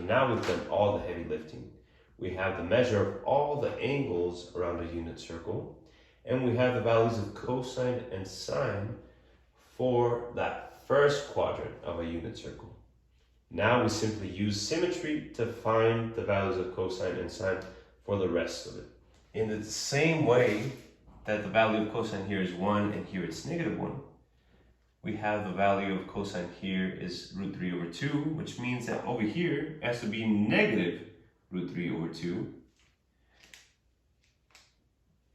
now we've done all the heavy lifting. We have the measure of all the angles around a unit circle, and we have the values of cosine and sine for that first quadrant of a unit circle. Now we simply use symmetry to find the values of cosine and sine for the rest of it. In the same way that the value of cosine here is 1 and here it's -1, we have the value of cosine here is root 3 over 2, which means that over here it has to be negative root 3 over 2.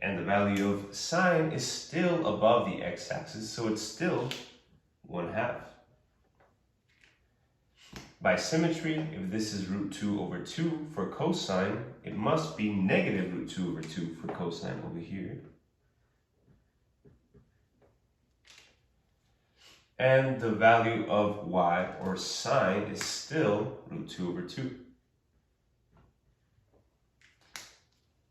And the value of sine is still above the x-axis, so it's still 1/2. By symmetry, if this is root 2 over 2 for cosine, it must be negative root 2 over 2 for cosine over here. And the value of y, or sine, is still root 2 over 2.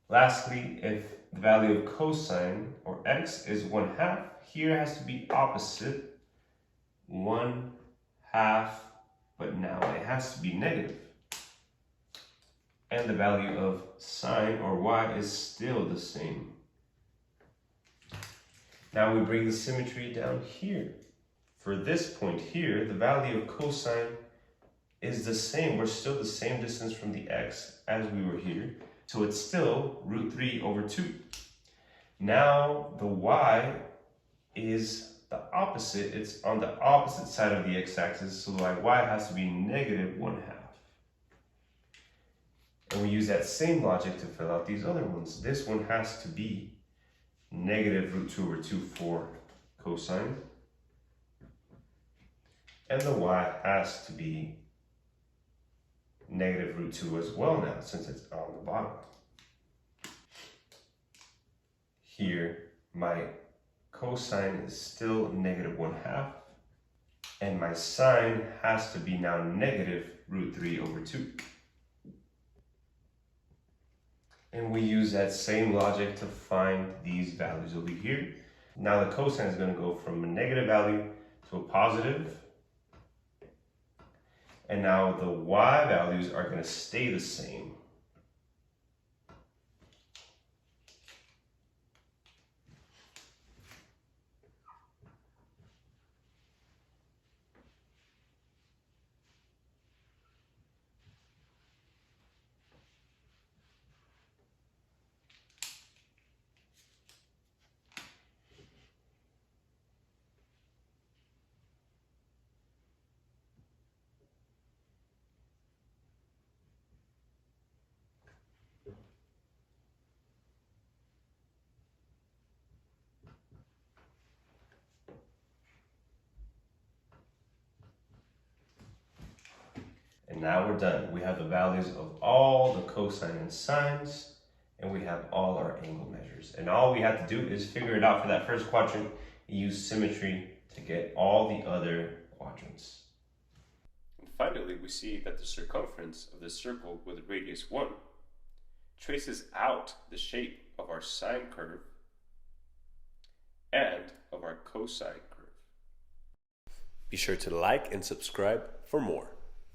Lastly, if the value of cosine, or x, is 1/2, here has to be opposite 1/2, but now it has to be negative. And the value of sine, or y, is still the same. Now we bring the symmetry down here. For this point here, the value of cosine is the same. We're still the same distance from the x as we were here. So it's still root 3 over 2. Now the y is the opposite. It's on the opposite side of the x-axis, so y has to be negative 1/2. And we use that same logic to fill out these other ones. This one has to be negative root 2 over 2 for cosine. And the y has to be negative root 2 as well now, since it's on the bottom. Here, my cosine is still negative 1/2, and my sine has to be now negative root 3 over 2. And we use that same logic to find these values over here. Now the cosine is going to go from a negative value to a positive. And now the y values are going to stay the same. And now we're done. We have the values of all the cosine and sines, and we have all our angle measures. And all we have to do is figure it out for that first quadrant and use symmetry to get all the other quadrants. And finally, we see that the circumference of the circle with radius 1 traces out the shape of our sine curve and of our cosine curve. Be sure to like and subscribe for more.